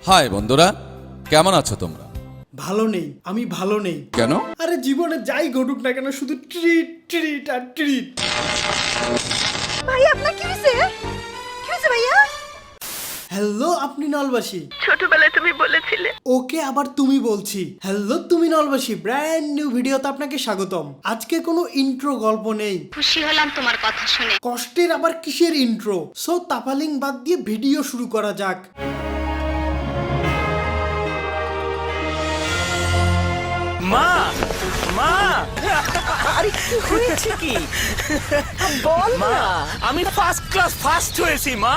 High বন্ধুরা, কেমন আছো তোমরা? ভালো নেই, আমি ভালো নেই। কেন? আরে জীবনে যাই ঘটুক না কেন শুধু ট্রিট ট্রিট আর ট্রিট। ভাই আপনার কি হয়েছে? কি হয়েছে ভাইয়া? হ্যালো আপনি নলবাসী, ছোটবেলায় তুমি বলেছিলে। ওকে আবার তুমি বলছি। হ্যালো তুমি নলবাসী, ব্র্যান্ড নিউ ভিডিওতে আপনাকে স্বাগতম। আজকে কোনো ইন্ট্রো গল্প নেই। খুশি হলাম তোমার কথা শুনে। কষ্টের আবার কিসের ইন্ট্রো? সো তাপালিং বাদ দিয়ে ভিডিও শুরু করা যাক। মা মা আরে কি হয়েছে কি? বল মা না। আমি ফার্স্ট ক্লাস ফার্স্ট হয়েছি মা।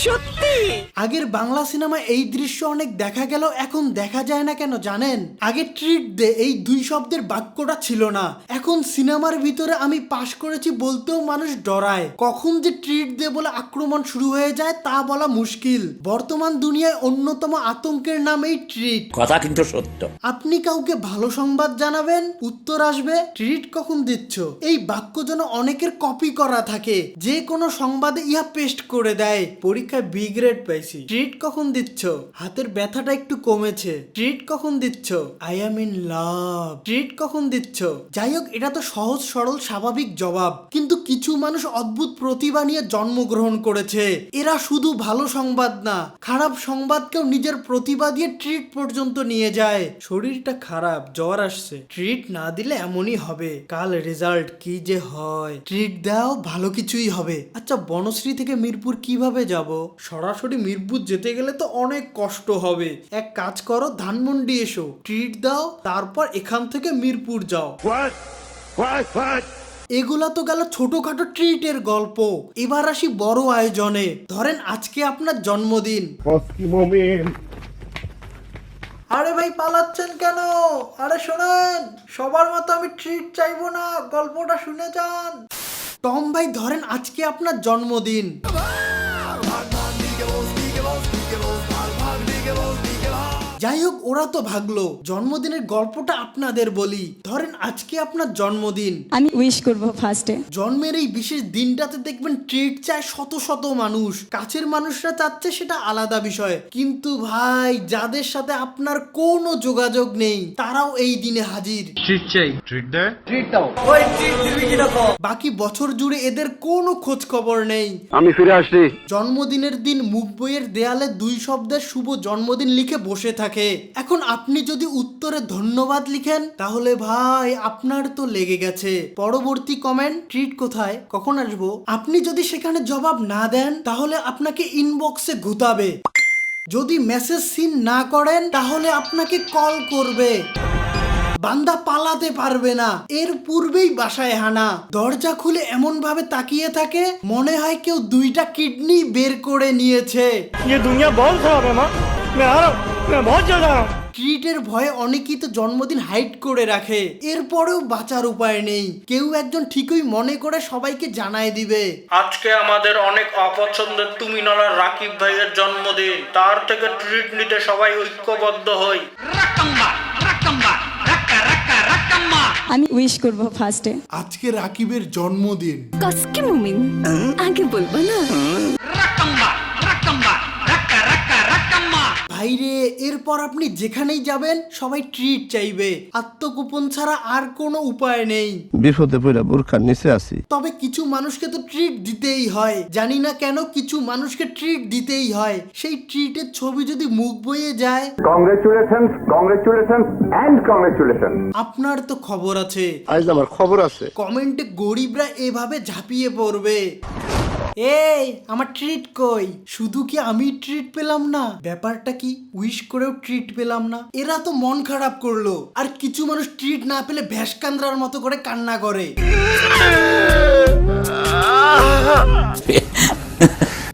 সত্যি? আগের বাংলা সিনেমা এই দৃশ্য অনেক দেখা গেল, এখন দেখা যায় না কেন জানেন? আগে ট্রিট দে এই দুই শব্দের বাক্যটা ছিল না। এখন সিনেমার ভিতরে আমি পাশ করেছি বলতেও মানুষ ডরায়। কখন যে ট্রিট দে বলে আক্রমণ শুরু হয়ে যায় তা বলা মুশকিল। বর্তমান দুনিয়ায় অন্যতম আতঙ্কের নাম এই ট্রিট। কথা কিন্তু সত্য। আপনি কাউকে ভালো সংবাদ জানাবেন, উত্তর আসবে ট্রিট কখন দিচ্ছ। এই বাক্য যেন অনেকের কপি করা থাকে, যে কোনো সংবাদে ইহা পেস্ট করে দেয়। পরীক্ষায় বি গ্রেড পাইছি, ট্রিট কখন দিচ্ছ। হাতের ব্যথাটা একটু কমেছে, ট্রিট কখন দিচ্ছ। I am in love, treat কখন দিচ্ছ। যাই হোক, এটা তো সহজ সরল স্বাভাবিক জবাব, কিন্তু কিছু মানুষ অদ্ভুত প্রতিভা নিয়ে জন্মগ্রহণ করেছে। এরা শুধু ভালো সংবাদ না, খারাপ সংবাদকেও নিজের প্রতিভা দিয়ে ট্রিট পর্যন্ত নিয়ে যায়। শরীরটা খারাপ, জ্বর আসছে, ট্রিট না দিলে এমনই হবে, কাল রেজাল্ট কি যে হয়, ট্রিট দাও ভালো কিছুই হবে। আচ্ছা, বনশ্রী থেকে মিরপুর কিভাবে যাব? সরাসরি মিরপুর যেতে গেলে তো অনেক কষ্ট হবে। এক কাজ করো, ধানমন্ডি এসো, ট্রিট দাও, তারপর এখান থেকে মিরপুর যাও। এগুলা তো গেল ছোটখাটো ট্রিটের গল্প। এবার আসি বড় আয়োজনে। ধরেন আজকে আপনার জন্মদিন। আরে ভাই পালাচ্ছেন কেন? আরে শোনেন, সবার মতো আমি ট্রিট চাইবো না, গল্পটা শুনে যান। টম ভাই, ধরেন আজকে আপনার জন্মদিন। যাই হোক, ওরা তো ভাগলো, জন্মদিনের গল্পটা আপনাদের বলি। ধরেন আজকে আপনার জন্মদিন, আমি উইশ করব ফার্স্টে। জন্মের এই বিশেষ দিনটাতে দেখবেন ট্রিট চায় শত শত মানুষ। কাছের মানুষরা চাচ্ছে সেটা আলাদা বিষয়, কিন্তু ভাই যাদের সাথে আপনার কোনো যোগাযোগ নেই তারাও এই দিনে হাজির। বাকি বছর জুড়ে এদের কোনো খোঁজ খবর নেই। আমি ফিরে আসছি। জন্মদিনের দিন মুখ বইয়ের দেয়ালে দুই শব্দের শুভ জন্মদিন লিখে বসে থাকে। এখন আপনি যদি উত্তরে ধন্যবাদ লিখেন তাহলে ভাই আপনার তো লেগে গেছে। পরবর্তী কমেন্ট, ট্রিট কোথায়, কখন আসবো। আপনি যদি সেখানে জবাব না দেন তাহলে আপনাকে ইনবক্সে ঘুতাবে। যদি মেসেজ সিন না করেন তাহলে আপনাকে কল করবে। বান্দা পালাতে পারবে না, এর পূর্বেই বাসায় হানা। দরজা খুলে এমন ভাবে তাকিয়ে থাকে মনে হয় কেউ দুইটা কিডনি বের করে নিয়েছে। ये दुनिया बहुत खराब है माँ। मैं आ रहा हूँ, मैं बहुत जल्द आ रहा हूँ। ট্রিটের ভয়ে অনেকেই তো জন্মদিন হাইড করে রাখে, এরপরেও বাঁচার উপায় নেই। কেউ একজন ঠিকই মনে করে সবাইকে জানায় দিবে, আজকে আমাদের অনেক অপছন্দের তুমি নলার রাকিব ভাইয়ের জন্মদিন, তার থেকে ট্রিট নিতে সবাই ঐক্যবদ্ধ হই। আমি উইশ করব ফার্স্টে। আজকে রাকিবের জন্মদিন। কসকে মুমিন আগে বলবো না। ভাইরে, এরপর আপনি যেখানেই যাবেন সবাই ট্রিট চাইবে। আত্মগোপন ছাড়া আর কোনো উপায় নেই। বিপদে পড়ে বোরখার নিচে আছি। তবে কিছু মানুষকে তো ট্রিট দিতেই হয়, জানি না কেন কিছু মানুষকে ট্রিট দিতেই হয়। সেই ট্রিটের ছবি যদি মুখ বইয়ে যায়, কংগ্রেচুলেশনস এন্ড কংগ্রেচুলেশনস। আপনার তো খবর আছে। আজ আমার খবর আছে। কমেন্টে গরিবরা এভাবে ঝাঁপিয়ে পড়বে, এই আমার ট্রিট কই। শুধু কি আমি ট্রিট পেলাম না, ব্যাপারটা কি উইশ করেও ট্রিট পেলাম না। এরা তো মন খারাপ করলো। আর কিছু মানুষ ট্রিট না পেলে ভ্যাসকান্দ্রার মতো করে কান্না করে।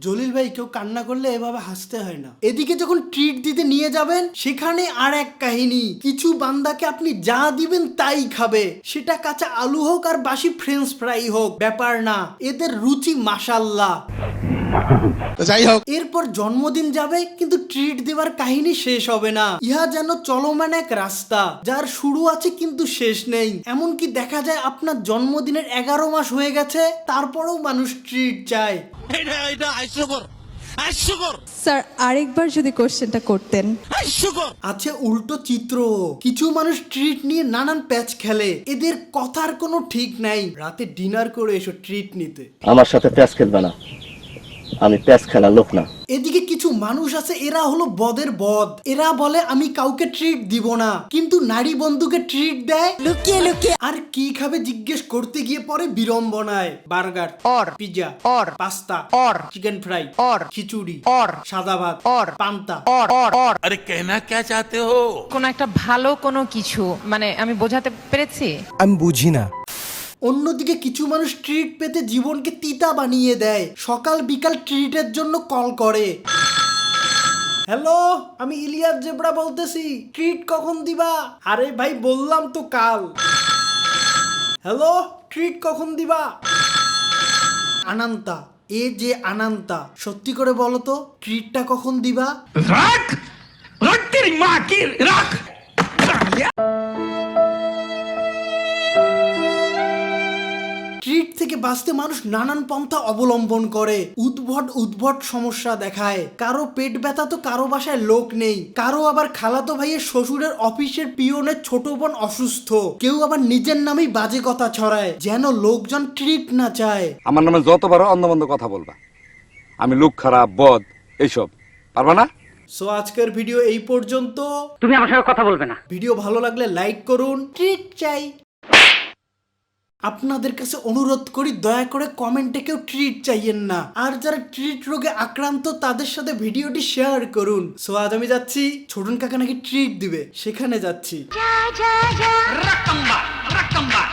জলিল ভাই, কেউ কান্না করলে এভাবে হাসতে হয় না। এদিকে যখন ট্রিট দিতে নিয়ে যাবেন সেখানে আর এক কাহিনী। কিছু বান্দাকে আপনি যা দিবেন তাই খাবে, সেটা কাঁচা আলু হোক আর বাসি ফ্রেঞ্চ ফ্রাই হোক, ব্যাপার না, এদের রুচি মাশাল্লাহ। যাই হোক, এরপর জন্মদিন যাবে কিন্তু ট্রিট দেওয়ার কাহিনী শেষ হবে না। ইহা যেন চলমান এক রাস্তা, যার শুরু আছে কিন্তু শেষ নেই। এমনকি দেখা যায় আপনার জন্মদিনের 11 মাস হয়ে গেছে, তারপরেও মানুষ ট্রিট চায়। এটা হাস্যকর। স্যার আরেকবার যদি কোশ্চেনটা করতেন। আছে উল্টো চিত্র, কিছু মানুষ ট্রিট নিয়ে নানান প্যাচ খেলে, এদের কথার কোনো ঠিক নাই। রাতে ডিনার করে এসো ট্রিট নিতে। আমার সাথে প্যাচ খেলবে না, আমি প্যাচ খেলার লোক না। এদিকে কিছু মানুষ আছে, এরা হলো বদের বদ। এরা বলে আমি কাউকে ট্রিট দিব না, কিন্তু নারী বন্ধুকে ট্রিট দেয় লুকিয়ে লুকিয়ে। আর কি খাবে জিজ্ঞেস করতে গিয়ে পরে বিড়ম্বনায়। Burger, or pizza, or pasta, or chicken fry, or khichdi, or সাদা ভাত, অর পান্তা। অর অর অর আরে কেনা কে চাতে হো? কোনো একটা ভালো কোনো কিছু, মানে আমি বোঝাতে পেরেছি? আমি বুঝি না। অন্যদিকে কিছু মানুষ ট্রিট পেতে জীবনকে তিতা বানিয়ে দেয়, সকাল বিকাল ট্রিটের জন্য কল করে। হ্যালো, আমি ইলিয়াস জেব্রা বলতেছি, ট্রিট কখন দিবা? আরে ভাই বললাম তো কাল। হ্যালো, ট্রিট কখন দিবা? আনান্তা, এ যে আনান্তা, সত্যি করে বলো তো ট্রিটটা কখন দিবা? ট্রিট থেকে বাঁচতে মানুষ নানান পন্থা অবলম্বন করে, উদ্ভট উদ্ভট সমস্যা দেখায়। কারো পেট ব্যথা তো কারো বাসায় লোক নেই, কারো আবার খালাতো ভাইয়ের শ্বশুরের অফিসের পিয়নের ছোট বোন অসুস্থ, কেউ আবার নিজের নামেই বাজে কথা ছড়ায় যেন লোকজন ট্রিট না চায়। আমার নামে যত পারো অন্ধবন্ধ কথা বলবা, আমি লোক খারাপ বদ এইসব পারবা না। সো আজকের ভিডিও এই পর্যন্ত। তুমি আমার সঙ্গে কথা বলবে না। ভিডিও ভালো লাগলে লাইক করুন। ট্রিট চাই, আপনাদের কাছে অনুরোধ করি দয়া করে কমেন্টে কেউ ট্রিট চাইয়েন না। আর যারা ট্রিট রোগে আক্রান্ত তাদের সাথে ভিডিওটি শেয়ার করুন। সো আজ আমি যাচ্ছি, ছোটন কাকা নাকি ট্রিট দিবে, সেখানে যাচ্ছি। রাকাম্বা রাকাম্বা